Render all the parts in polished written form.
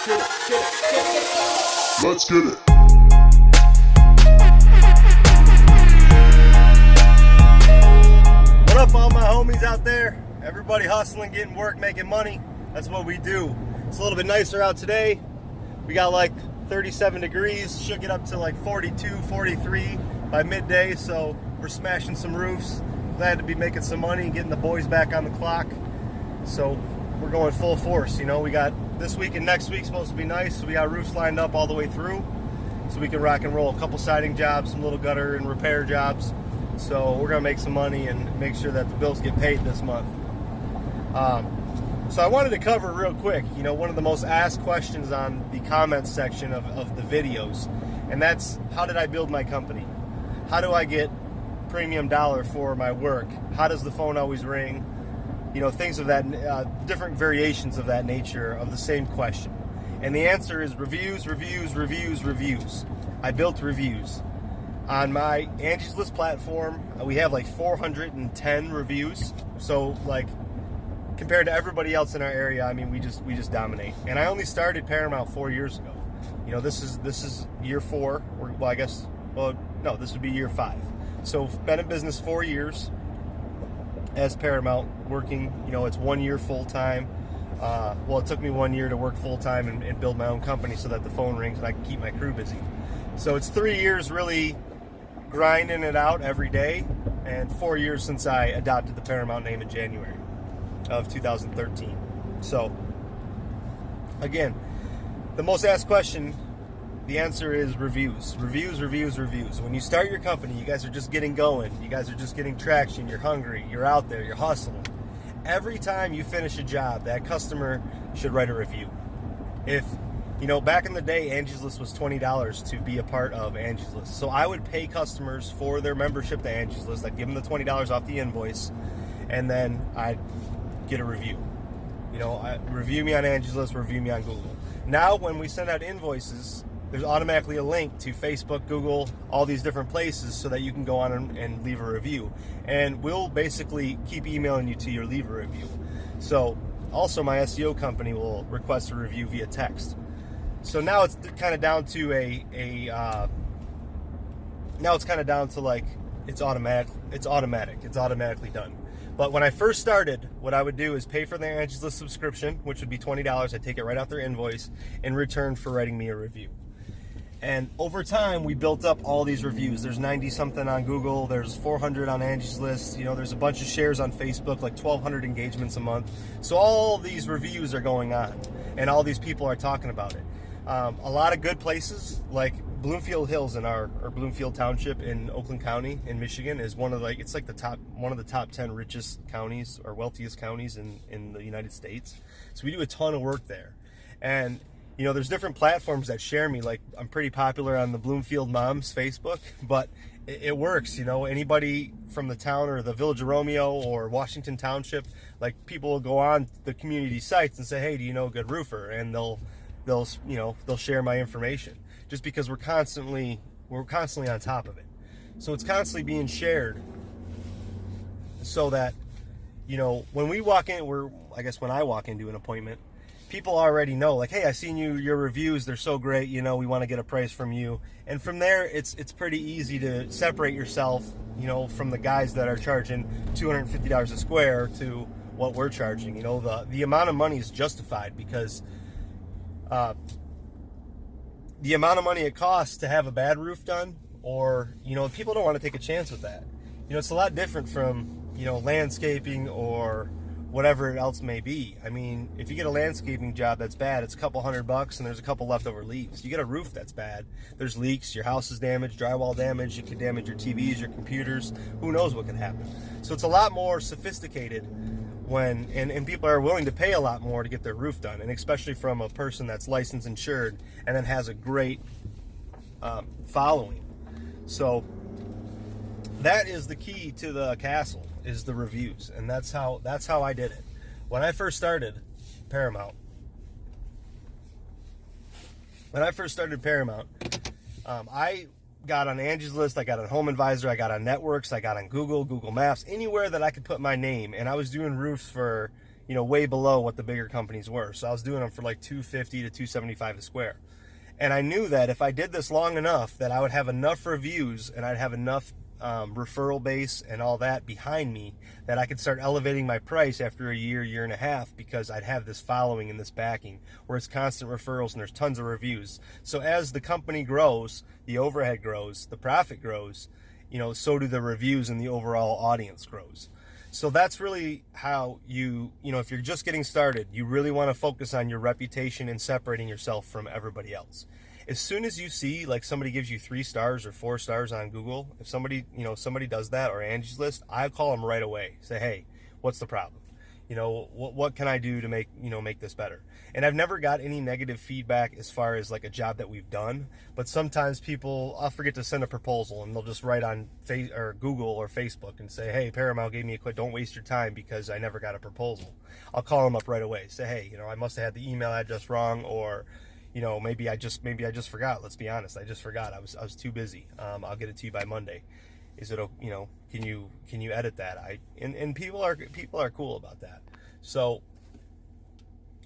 Let's get it. What up, all my homies out there? Everybody hustling, getting work, making money. That's what we do. It's a little bit nicer out today. We got like 37 degrees, shook it up to like 42, 43 by midday, so we're smashing some roofs. Glad to be making some money and getting the boys back on the clock. So we're going full force. You know, we got this week and next week supposed to be nice, so we got roofs lined up all the way through so we can rock and roll. A couple siding jobs, some little gutter and repair jobs. So we're gonna make some money and make sure that the bills get paid this month. So I wanted to cover real quick, you know, one of the most asked questions on the comments section of the videos, and that's, how did I build my company? How do I get premium dollar for my work? How does the phone always ring? You know, things of that, different variations of that nature of the same question. And the answer is reviews, reviews, reviews, reviews. I built reviews. On my Angie's List platform, we have like 410 reviews. So like, compared to everybody else in our area, I mean, we just dominate. And I only started Paramount 4 years ago. You know, this is year 4. No, this would be year 5. So been in business 4 years as Paramount, working, you know, it's 1 year full-time. Well, it took me 1 year to work full-time and build my own company so that the phone rings and I can keep my crew busy. So it's 3 years really grinding it out every day, and 4 years since I adopted the Paramount name in January of 2013. So again, the most asked question, the answer is reviews. Reviews, reviews, reviews. When you start your company, you guys are just getting going. You guys are just getting traction. You're hungry. You're out there. You're hustling. Every time you finish a job, that customer should write a review. If, you know, back in the day, Angie's List was $20 to be a part of Angie's List. So I would pay customers for their membership to Angie's List. I'd give them the $20 off the invoice, and then I'd get a review. You know, review me on Angie's List, review me on Google. Now, when we send out invoices, there's automatically a link to Facebook, Google, all these different places so that you can go on and leave a review. And we'll basically keep emailing you till you leave a review. So also my SEO company will request a review via text. So now it's kind of down to it's automatic. It's automatically done. But when I first started, what I would do is pay for their Angie's List subscription, which would be $20. I'd take it right off their invoice in return for writing me a review. And over time, we built up all these reviews. There's 90 something on Google. There's 400 on Angie's List. You know, there's a bunch of shares on Facebook, like 1,200 engagements a month. So all these reviews are going on, and all these people are talking about it. A lot of good places, like Bloomfield Hills or Bloomfield Township in Oakland County in Michigan, is one of the top 10 richest counties or wealthiest counties in the United States. So we do a ton of work there. And you know, there's different platforms that share me. Like, I'm pretty popular on the Bloomfield Moms Facebook, but it works. You know, anybody from the town or the Village of Romeo or Washington Township, like, people will go on the community sites and say, hey, do you know a good roofer? And they'll share my information, just because we're constantly on top of it. So it's constantly being shared, so that, you know, when we walk in, when I walk into an appointment, people already know, like, hey, I seen your reviews, they're so great, you know, we want to get a price from you. And from there, it's pretty easy to separate yourself, you know, from the guys that are charging $250 a square to what we're charging. You know, the amount of money is justified, because the amount of money it costs to have a bad roof done, or, you know, people don't want to take a chance with that. You know, it's a lot different from, you know, landscaping or whatever else may be. I mean, if you get a landscaping job that's bad, it's a couple $100 and there's a couple leftover leaves. You get a roof that's bad, there's leaks, your house is damaged, drywall damage, it could damage your TVs, your computers, who knows what could happen. So it's a lot more sophisticated and people are willing to pay a lot more to get their roof done, and especially from a person that's licensed, insured, and then has a great following. So that is the key to the castle, is the reviews, and that's how I did it. When I first started Paramount, I got on Angie's List, I got on Home Advisor, I got on Networks, I got on Google Maps, anywhere that I could put my name. And I was doing roofs for, way below what the bigger companies were. So I was doing them for like $250 to $275 a square. And I knew that if I did this long enough, that I would have enough reviews and I'd have enough referral base and all that behind me that I could start elevating my price after a year and a half, because I'd have this following and this backing where it's constant referrals and there's tons of reviews. So as the company grows, the overhead grows, the profit grows, so do the reviews and the overall audience grows. So that's really how if you're just getting started, you really want to focus on your reputation and separating yourself from everybody else. As soon as you see like somebody gives you 3 stars or 4 stars on Google, if somebody does that, or Angie's List, I call them right away. Say, hey, what's the problem? What can I do to make this better? And I've never got any negative feedback as far as like a job that we've done, but sometimes I'll forget to send a proposal and they'll just write on Google or Facebook and say, hey, Paramount gave me a quit, don't waste your time because I never got a proposal. I'll call them up right away. Say, hey, I must have had the email address wrong, or maybe I just forgot. Let's be honest, I just forgot. I was too busy. I'll get it to you by Monday. Is it, can you edit that? And people are cool about that. So,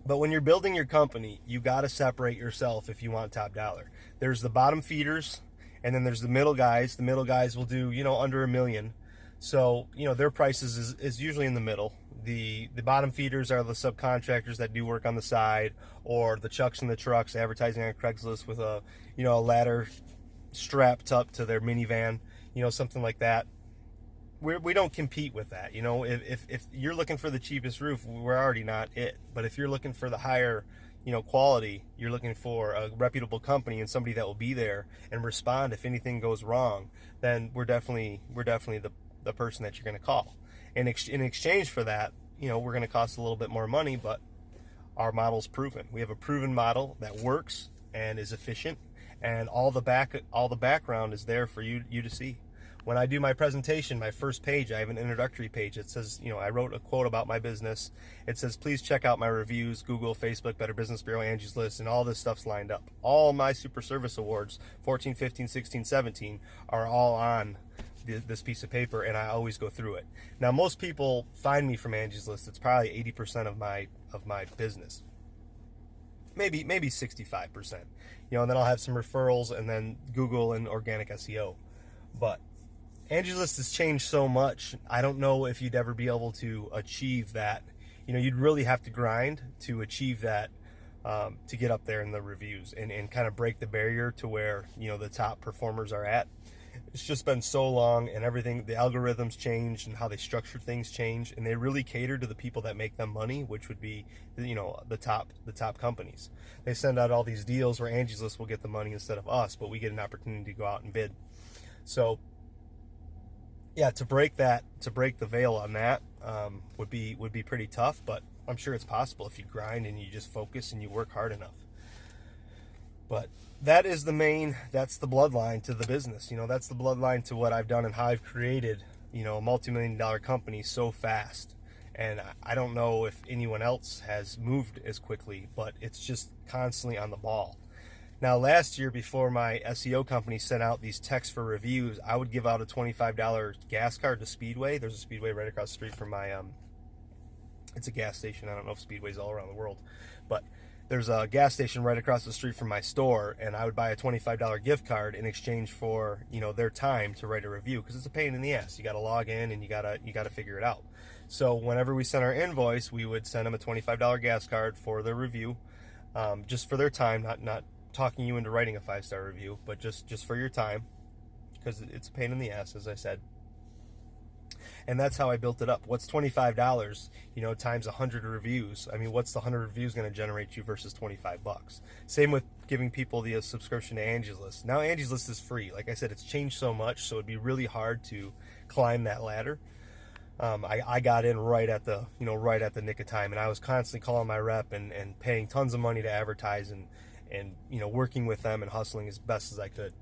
but when you're building your company, you got to separate yourself if you want top dollar. There's the bottom feeders, and then there's the middle guys. The middle guys will do, under $1 million. So, their prices is usually in the middle. The bottom feeders are the subcontractors that do work on the side, or the chucks and the trucks advertising on Craigslist with a ladder strapped up to their minivan, something like that. We don't compete with that. If you're looking for the cheapest roof, we're already not it. But if you're looking for the higher, quality, you're looking for a reputable company and somebody that will be there and respond if anything goes wrong, then we're definitely the person that you're going to call. In exchange for that, we're going to cost a little bit more money, but our model's proven. We have a proven model that works and is efficient, and all the background is there for you to see. When I do my presentation, my first page, I have an introductory page. It says, I wrote a quote about my business. It says, please check out my reviews, Google, Facebook, Better Business Bureau, Angie's List, and all this stuff's lined up. All my Super Service Awards, 14, 15, 16, 17, are all on this piece of paper, and I always go through it. Now, most people find me from Angie's List. It's probably 80% of my business. Maybe 65%. And then I'll have some referrals and then Google and organic SEO. But Angie's List has changed so much. I don't know if you'd ever be able to achieve that. You'd really have to grind to achieve that, to get up there in the reviews and kind of break the barrier to where, the top performers are at. It's just been so long, and everything, the algorithms changed and how they structure things change, and they really cater to the people that make them money, which would be, the top companies. They send out all these deals where Angie's List will get the money instead of us, but we get an opportunity to go out and bid. So, yeah, to break the veil on that would be pretty tough, but I'm sure it's possible if you grind and you just focus and you work hard enough. But that's the bloodline to the business. That's the bloodline to what I've done and how I've created, a multi-million-dollar company so fast. And I don't know if anyone else has moved as quickly, but it's just constantly on the ball. Now, last year, before my SEO company sent out these texts for reviews, I would give out a $25 gas card to Speedway. There's a Speedway right across the street from my, it's a gas station. I don't know if Speedway's all around the world, but there's a gas station right across the street from my store, and I would buy a $25 gift card in exchange for, their time to write a review, because it's a pain in the ass. You got to log in and you got to figure it out. So whenever we sent our invoice, we would send them a $25 gas card for their review, just for their time, not talking you into writing a 5-star review, but just for your time, because it's a pain in the ass, as I said. And that's how I built it up. What's $25, times 100 reviews? I mean, what's the 100 reviews going to generate you versus $25? Same with giving people the subscription to Angie's List. Now Angie's List is free. Like I said, it's changed so much, so it'd be really hard to climb that ladder. I got in right at the nick of time, and I was constantly calling my rep and paying tons of money to advertise and working with them and hustling as best as I could.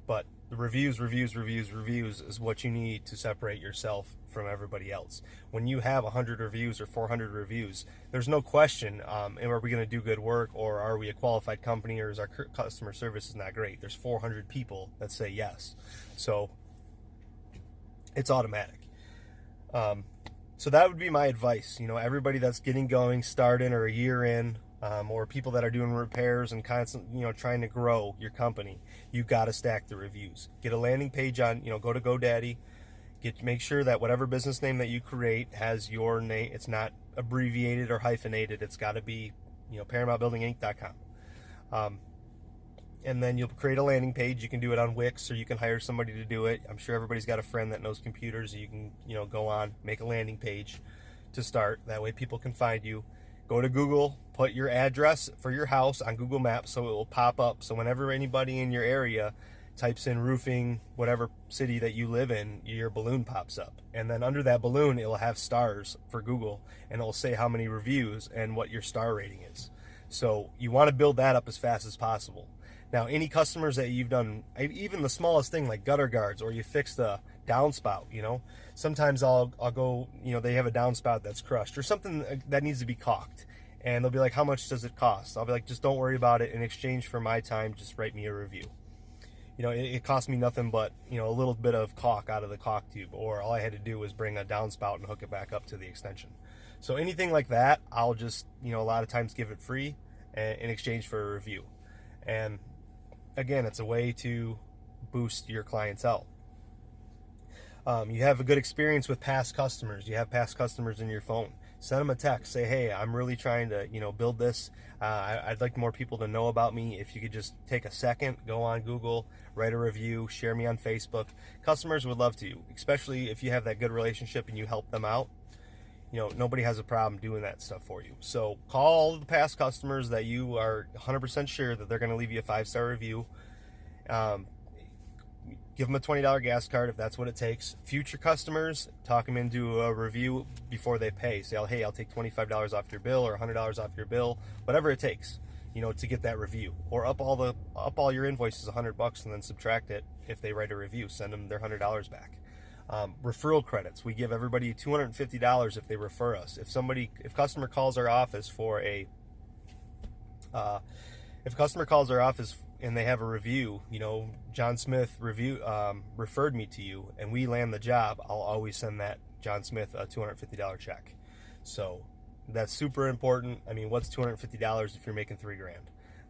But the reviews is what you need to separate yourself from everybody else. When you have 100 reviews or 400 reviews, there's no question, are we going to do good work, or are we a qualified company, or is our customer service is not great? There's 400 people that say yes. So it's automatic. So that would be my advice. Everybody that's getting going, starting, or a year in, or people that are doing repairs and constantly, trying to grow your company, you got to stack the reviews. Get a landing page on, go to GoDaddy. Make sure that whatever business name that you create has your name. It's not abbreviated or hyphenated. It's got to be, ParamountBuildingInc.com. And then you'll create a landing page. You can do it on Wix, or you can hire somebody to do it. I'm sure everybody's got a friend that knows computers. You can, go on, make a landing page to start. That way people can find you. Go to Google, put your address for your house on Google Maps so it will pop up. So whenever anybody in your area types in roofing, whatever city that you live in, your balloon pops up. And then under that balloon, it'll have stars for Google, and it'll say how many reviews and what your star rating is. So you want to build that up as fast as possible. Now, any customers that you've done, even the smallest thing like gutter guards, or you fix the downspout, sometimes I'll go, they have a downspout that's crushed or something that needs to be caulked. And they'll be like, how much does it cost? I'll be like, just don't worry about it. In exchange for my time, just write me a review. It cost me nothing but, a little bit of caulk out of the caulk tube, or all I had to do was bring a downspout and hook it back up to the extension. So anything like that, I'll just, a lot of times give it free in exchange for a review. And again, it's a way to boost your clientele. You have a good experience with past customers. You have past customers in your phone. Send them a text. Say, hey, I'm really trying to, build this. I'd like more people to know about me. If you could just take a second, go on Google, write a review, share me on Facebook. Customers would love to, especially if you have that good relationship and you help them out. Nobody has a problem doing that stuff for you. So call the past customers that you are 100% sure that they're going to leave you a 5-star review. Give them a $20 gas card if that's what it takes. Future customers, talk them into a review before they pay. Say, hey, I'll take $25 off your bill or $100 off your bill, whatever it takes, to get that review. Or up all your invoices $100 and then subtract it if they write a review. Send them their $100 back. Referral credits. We give everybody $250 if they refer us. If customer calls our office for and they have a review, John Smith referred me to you, and we land the job, I'll always send that John Smith a $250 check. So that's super important. I mean, what's $250 if you're making $3,000?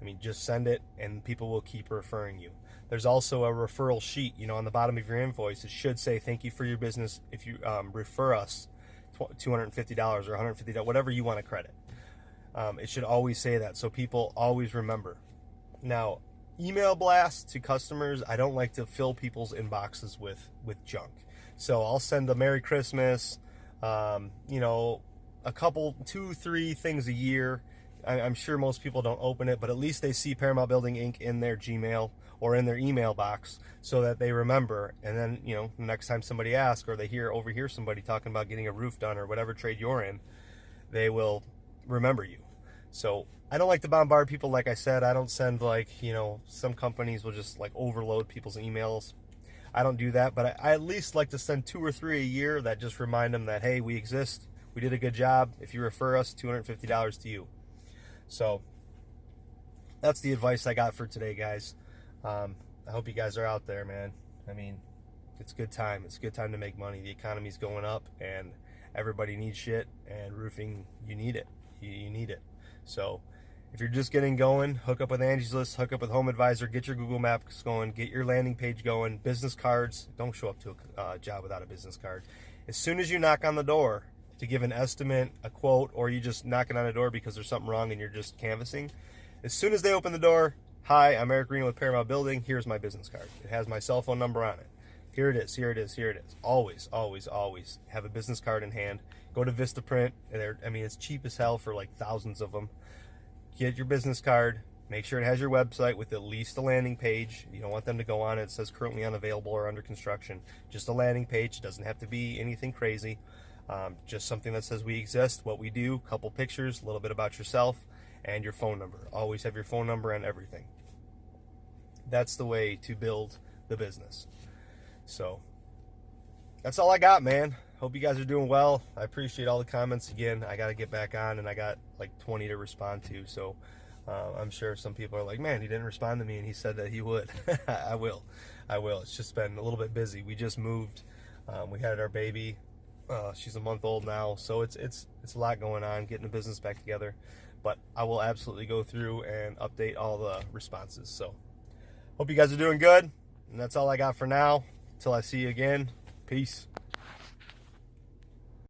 I mean, just send it and people will keep referring you. There's also a referral sheet, on the bottom of your invoice. It should say, thank you for your business if you refer us $250 or $150, whatever you want to credit. It should always say that so people always remember. Now, email blasts to customers, I don't like to fill people's inboxes with junk. So I'll send a Merry Christmas, a couple, 2-3 things a year. I'm sure most people don't open it, but at least they see Paramount Building Inc. in their Gmail or in their email box so that they remember. And then, next time somebody asks or they overhear somebody talking about getting a roof done or whatever trade you're in, they will remember you. So I don't like to bombard people. Like I said, I don't send some companies will just overload people's emails. I don't do that, but I at least like to send 2 or 3 a year that just remind them that, hey, we exist. We did a good job. If you refer us, $250 to you. So that's the advice I got for today, guys. I hope you guys are out there, man. I mean, it's a good time. It's a good time to make money. The economy's going up, and everybody needs shit, and roofing, you need it. You need it. So if you're just getting going, hook up with Angie's List, hook up with Home Advisor, get your Google Maps going, get your landing page going, business cards. Don't show up to a job without a business card. As soon as you knock on the door to give an estimate, a quote, or you just knocking on a door because there's something wrong and you're just canvassing, as soon as they open the door, hi, I'm Eric Reno with Paramount Building. Here's my business card. It has my cell phone number on it. Here it is, here it is, here it is. Always, always, always have a business card in hand. Go to Vistaprint. It's cheap as hell for thousands of them. Get your business card. Make sure it has your website with at least a landing page. You don't want them to go on it. It says currently unavailable or under construction. Just a landing page. It doesn't have to be anything crazy. Just something that says we exist, what we do, couple pictures, a little bit about yourself, and your phone number. Always have your phone number and everything. That's the way to build the business. So that's all I got, man. Hope you guys are doing well. I appreciate all the comments again. I got to get back on, and I got 20 to respond to. So I'm sure some people are like, man, he didn't respond to me, and he said that he would. I will. It's just been a little bit busy. We just moved. We had our baby She's a month old now, so it's a lot going on getting the business back together. But I will absolutely go through and update all the responses. So hope you guys are doing good, and that's all I got for now. Till I see you again, peace.